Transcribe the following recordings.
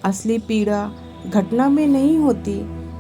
असली पीड़ा घटना में नहीं होती,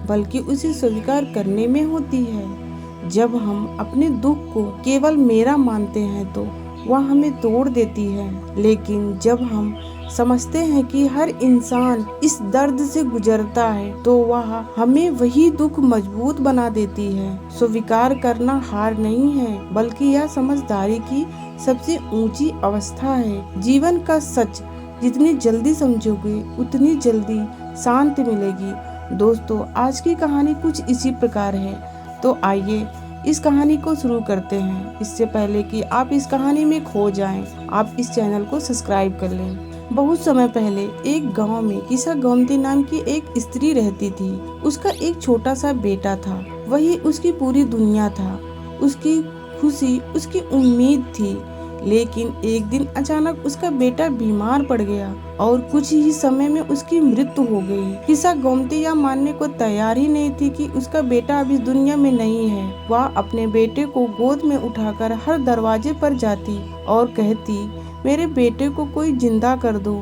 बल्कि उसे स्वीकार करने में होती है। जब हम अपने दुख को केवल मेरा मानते हैं तो वह हमें तोड़ देती है, लेकिन जब हम समझते हैं कि हर इंसान इस दर्द से गुजरता है तो वह हमें वही दुख मजबूत बना देती है। स्वीकार करना हार नहीं है, बल्कि यह समझदारी की सबसे ऊंची अवस्था है। जीवन का सच जितनी जल्दी समझोगे उतनी जल्दी शांति मिलेगी। दोस्तों, आज की कहानी कुछ इसी प्रकार है, तो आइए इस कहानी को शुरू करते हैं। इससे पहले कि आप इस कहानी में खो जाएं, आप इस चैनल को सब्सक्राइब कर लें। बहुत समय पहले एक गांव में किसा गोमती नाम की एक स्त्री रहती थी। उसका एक छोटा सा बेटा था, वही उसकी पूरी दुनिया था, उसकी खुशी, उसकी उम्मीद थी। लेकिन एक दिन अचानक उसका बेटा बीमार पड़ गया और कुछ ही समय में उसकी मृत्यु हो गई। किसा गोमती यह मानने को तैयार ही नहीं थी कि उसका बेटा अब इस दुनिया में नहीं है। वह अपने बेटे को गोद में उठाकर हर दरवाजे पर जाती और कहती, मेरे बेटे को कोई जिंदा कर दो,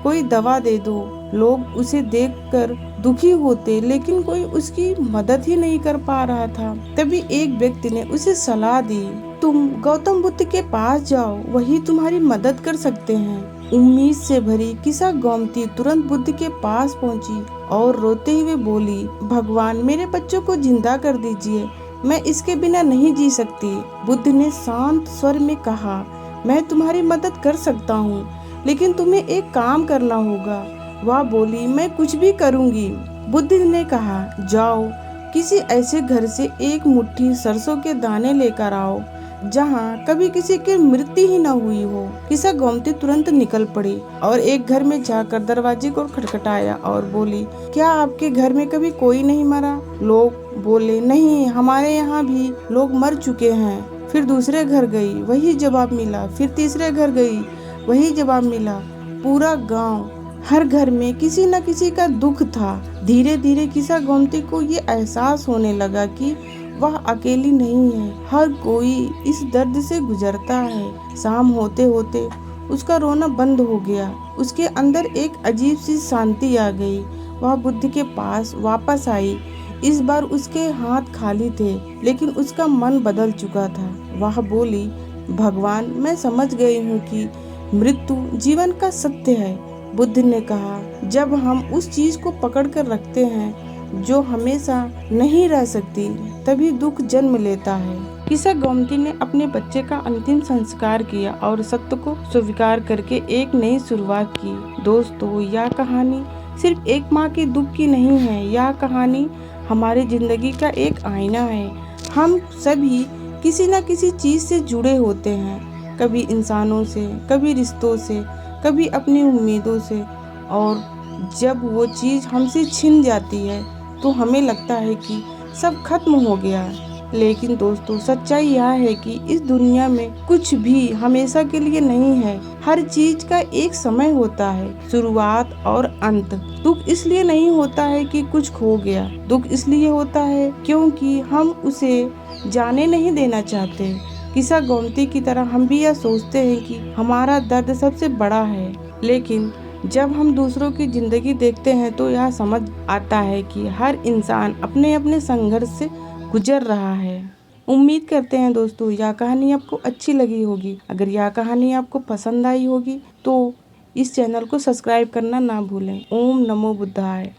कोई दवा दे दो। लोग उसे देखकर दुखी होते, लेकिन कोई उसकी मदद ही नहीं कर पा रहा था। तभी एक व्यक्ति ने उसे सलाह दी, तुम गौतम बुद्ध के पास जाओ, वही तुम्हारी मदद कर सकते हैं। उम्मीद से भरी किसा गोमती तुरंत बुद्ध के पास पहुंची और रोते हुए बोली, भगवान, मेरे बच्चों को जिंदा कर दीजिए, मैं इसके बिना नहीं जी सकती। बुद्ध ने शांत स्वर में कहा, मैं तुम्हारी मदद कर सकता हूँ, लेकिन तुम्हें एक काम करना होगा। वह बोली, मैं कुछ भी करूँगी। बुद्ध ने कहा, जाओ, किसी ऐसे घर से एक मुट्ठी सरसों के दाने लेकर आओ जहाँ कभी किसी की मृत्यु ही न हुई हो। किसा गोमती तुरंत निकल पड़ी और एक घर में जाकर दरवाजे को खटखटाया और बोली, क्या आपके घर में कभी कोई नहीं मरा? लोग बोले, नहीं, हमारे यहाँ भी लोग मर चुके हैं। फिर दूसरे घर गई, वही जवाब मिला। फिर तीसरे घर गई, वही जवाब मिला। पूरा गांव, हर घर में किसी न किसी का दुख था। धीरे धीरे किसा गोमती को ये एहसास होने लगा कि वह अकेली नहीं है, हर कोई इस दर्द से गुजरता है। शाम होते होते उसका रोना बंद हो गया, उसके अंदर एक अजीब सी शांति आ गई। वह बुद्ध के पास वापस आई। इस बार उसके हाथ खाली थे, लेकिन उसका मन बदल चुका था। वह बोली, भगवान, मैं समझ गई हूँ कि मृत्यु जीवन का सत्य है। बुद्ध ने कहा, जब हम उस चीज को पकड़ कर रखते हैं जो हमेशा नहीं रह सकती, तभी दुख जन्म लेता है। किसा गोमती ने अपने बच्चे का अंतिम संस्कार किया और सत्य को स्वीकार करके एक नई शुरुआत की। दोस्तों, यह कहानी सिर्फ एक माँ के दुख की नहीं है, यह कहानी हमारी जिंदगी का एक आईना है। हम सभी किसी न किसी चीज से जुड़े होते हैं, कभी इंसानों से, कभी रिश्तों से, कभी अपनी उम्मीदों से, और जब वो चीज़ हमसे छिन जाती है तो हमें लगता है कि सब खत्म हो गया। लेकिन दोस्तों, सच्चाई यह है कि इस दुनिया में कुछ भी हमेशा के लिए नहीं है। हर चीज का एक समय होता है, शुरुआत और अंत। दुख इसलिए नहीं होता है कि कुछ खो गया, दुख इसलिए होता है क्योंकि हम उसे जाने नहीं देना चाहते। किसा गोमती की तरह हम भी यह सोचते हैं कि हमारा दर्द सबसे बड़ा है, लेकिन जब हम दूसरों की जिंदगी देखते हैं तो यह समझ आता है कि हर इंसान अपने अपने संघर्ष से गुजर रहा है। उम्मीद करते हैं दोस्तों, यह कहानी आपको अच्छी लगी होगी। अगर यह कहानी आपको पसंद आई होगी तो इस चैनल को सब्सक्राइब करना ना भूलें। ओम नमो बुद्धाय।